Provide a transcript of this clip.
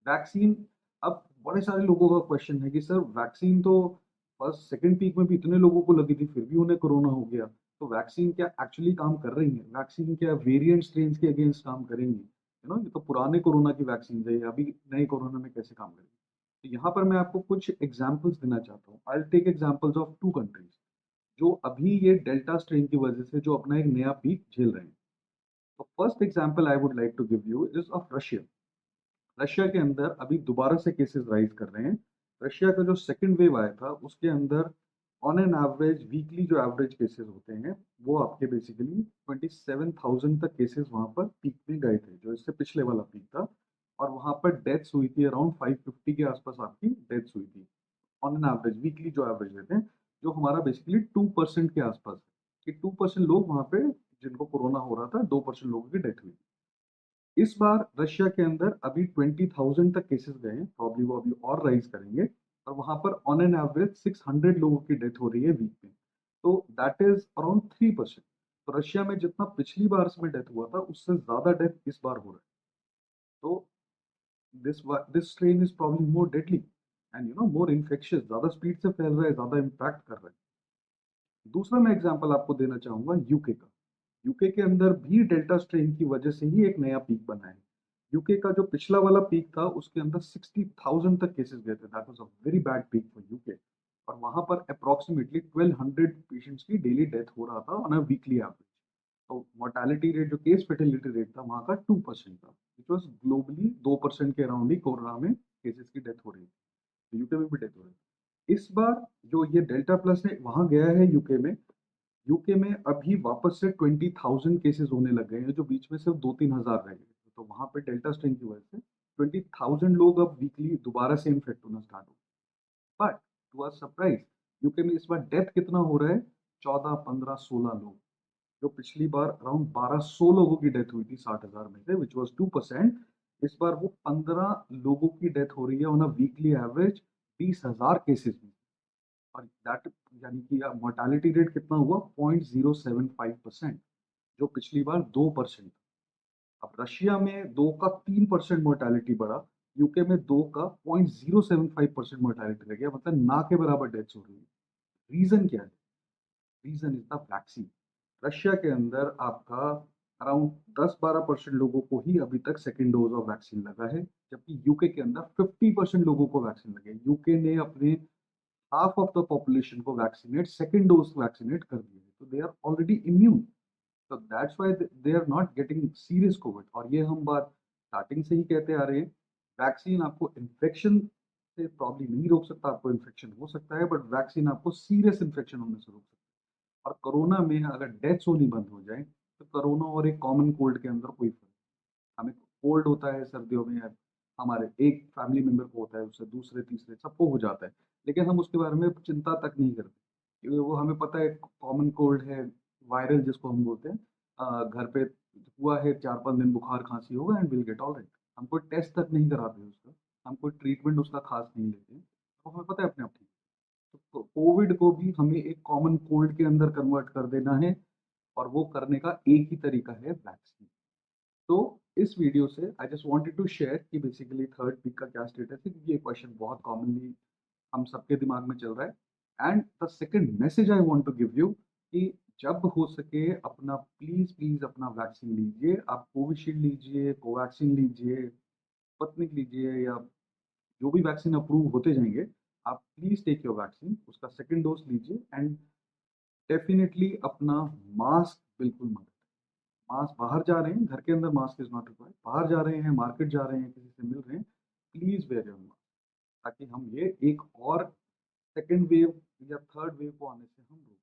Vaccine, अब बड़े सारे लोगों का क्वेश्चन है कि सर वैक्सीन तो फर्स्ट सेकंड पीक में भी इतने लोगों को लगी थी फिर भी उन्हें कोरोना हो गया। तो वैक्सीन क्या एक्चुअली काम कर रही है? वैक्सीन क्या वेरिएंट स्ट्रेन्स के अगेंस्ट काम करेंगी? ये तो पुराने कोरोना की वैक्सीन है, अभी नए कोरोना में कैसे काम करेगी? तो यहाँ पर मैं आपको कुछ एग्जांपल्स देना चाहता हूँ। I will take examples of 2 countries जो अभी ये डेल्टा स्ट्रेन की वजह से जो अपना एक नया पीक झेल रहे हैं। तो first example I would like to give you is of Russia. Russia के अंदर अभी दोबारा से केसेस राइज कर रहे हैं। रशिया का जो सेकंड वेव आया था उसके अंदर ऑन एन एवरेज वीकली जो एवरेज केसेस होते हैं वो आपके बेसिकली 27,000 तक केसेस वहां पर पीक में गए थे, जो इससे पिछले वाला पीक था। और वहां पर डेथ्स हुई थी अराउंड 550 के आसपास आपकी डेथ्स हुई थी ऑन एन एवरेज वीकली जो एवरेज लेते हैं, जो हमारा बेसिकली 2% के आसपास है कि 2% लोग वहां पे जिनको कोरोना हो रहा था, 2% लोगों की डेथ हुई। इस बार रशिया के अंदर अभी 20,000 तक केसेस गए हैं, प्रॉब्ली वो अभी और राइज करेंगे। और वहां पर ऑन एन एवरेज 600 लोगों की डेथ हो रही है वीक में। तो दैट इज अराउंड 3%। तो रशिया में जितना पिछली बार इसमें डेथ हुआ था उससे ज्यादा डेथ इस बार हो रहा है। तो this strain is probably more deadly and more infectious, ज्यादा स्पीड से फैल रहा है, ज्यादा इम्पैक्ट कर रहा है। दूसरा मैं एग्जांपल आपको देना चाहूंगा यूके का। यूके के अंदर भी डेल्टा स्ट्रेन की वजह से ही एक नया पीक बना है। यूके का जो पिछला वाला पीक था उसके अंदर 60,000 तक केसेस गए थे, that was a very bad peak for UK. और वहां पर अप्रोक्सीमेटली 1200 पेशेंट्स की डेली डेथ हो रहा था ऑन अ वीकली एवरेज। तो मोर्टालिटी रेट, जो केस फेटेलिटी रेट था वहां का 2% था, विच वाज ग्लोबली 2% के अराउंड ही कोरोना में केसेस की डेथ हो रही थी। यूके में भी डेथ हो रही थी। इस बार जो ये डेल्टा प्लस है वहां गया है यूके में। यूके में अभी वापस से 20,000 केसेस होने लग गए हैं, जो बीच में सिर्फ 2-3 हज़ार रह गए थे। तो वहां पे डेल्टा स्ट्रेन की वजह से 20,000 लोग अब वीकली दोबारा से इन्फेक्ट होना स्टार्ट हो। But to our surprise, UK में इस बार डेथ कितना हो रहा है? 14, 15, 16 लोग। जो पिछली बार अराउंड 1200 लोगों की डेथ हुई थी 60,000 में से, विच वॉज 2%। इस बार वो 15 लोगों की डेथ हो रही है on a weekly average 20,000 cases में। और दैट यानी कि मोर्टालिटी रेट कितना हुआ? 0.075%, जो पिछली बार 2%। अब रशिया में 2 का 3% मोर्टालिटी बढ़ा, यूके में 2 का 0.075% मोर्टालिटी रह गया, मतलब ना के बराबर डेथ्स हो रही है। रीजन क्या है? Reason is the vaccine. Russia के अंदर आपका अराउंड 10-12% लोगों को ही अभी तक सेकेंड डोज ऑफ वैक्सीन लगा है, जबकि यूके के अंदर 50% लोगों को वैक्सीन लगे। यूके ने अपने हाफ ऑफ द पॉपुलेशन को वैक्सीनेट, सेकेंड डोज वैक्सीनेट कर दिया है, तो दे आर ऑलरेडी इम्यून। तो that's why they are not getting serious COVID. और ये हम बात स्टार्टिंग से ही कहते आ रहे हैं, वैक्सीन आपको इन्फेक्शन से प्रॉब्लम नहीं रोक सकता, आपको इन्फेक्शन हो सकता है बट वैक्सीन आपको सीरियस इन्फेक्शन होने से रोक सकता है। और कोरोना में अगर डेथ्स होनी बंद हो जाए तो कोरोना और एक कॉमन कोल्ड के अंदर कोई फर्क, हमें कोल्ड होता है सर्दियों में, हमारे एक फैमिली मेंबर को होता है, उससे दूसरे तीसरे सबको हो जाता है, लेकिन हम उसके बारे में चिंता तक नहीं करते क्योंकि वो हमें पता है कॉमन कोल्ड है, वायरल जिसको हम बोलते हैं। घर पे हुआ है, 4-5 दिन बुखार खांसी होगा and will get all right. हम कोई टेस्ट तक नहीं कराते उसका, हम कोई ट्रीटमेंट उसका खास नहीं लेते, तो हमें पता है अपने आप ठीक है। तो कोविड को भी हमें एक कॉमन कोल्ड के अंदर कन्वर्ट कर देना है, और वो करने का एक ही तरीका है, वैक्सीन। तो इस वीडियो से I just wanted to share कि बेसिकली थर्ड पीक का क्या स्टेटस है, क्योंकि ये क्वेश्चन बहुत कॉमनली हम सबके दिमाग में चल रहा है। And the second message I want to give you कि जब हो सके अपना प्लीज प्लीज अपना वैक्सीन लीजिए। आप कोविशील्ड लीजिए, कोवैक्सीन लीजिए, स्पुतनिक लीजिए, या जो भी वैक्सीन अप्रूव होते जाएंगे, आप प्लीज टेक योर वैक्सीन, उसका सेकंड डोज लीजिए। एंड डेफिनेटली अपना मास्क बिल्कुल मत, मास्क बाहर जा रहे हैं, घर के अंदर मास्क इज नॉट रिक्वायर्ड, बाहर जा रहे हैं, मार्केट जा रहे हैं, किसी से मिल रहे हैं, प्लीज वेयर योर मास्क, ताकि हम ये एक और सेकेंड वेव या थर्ड वेव को आने से हम रोक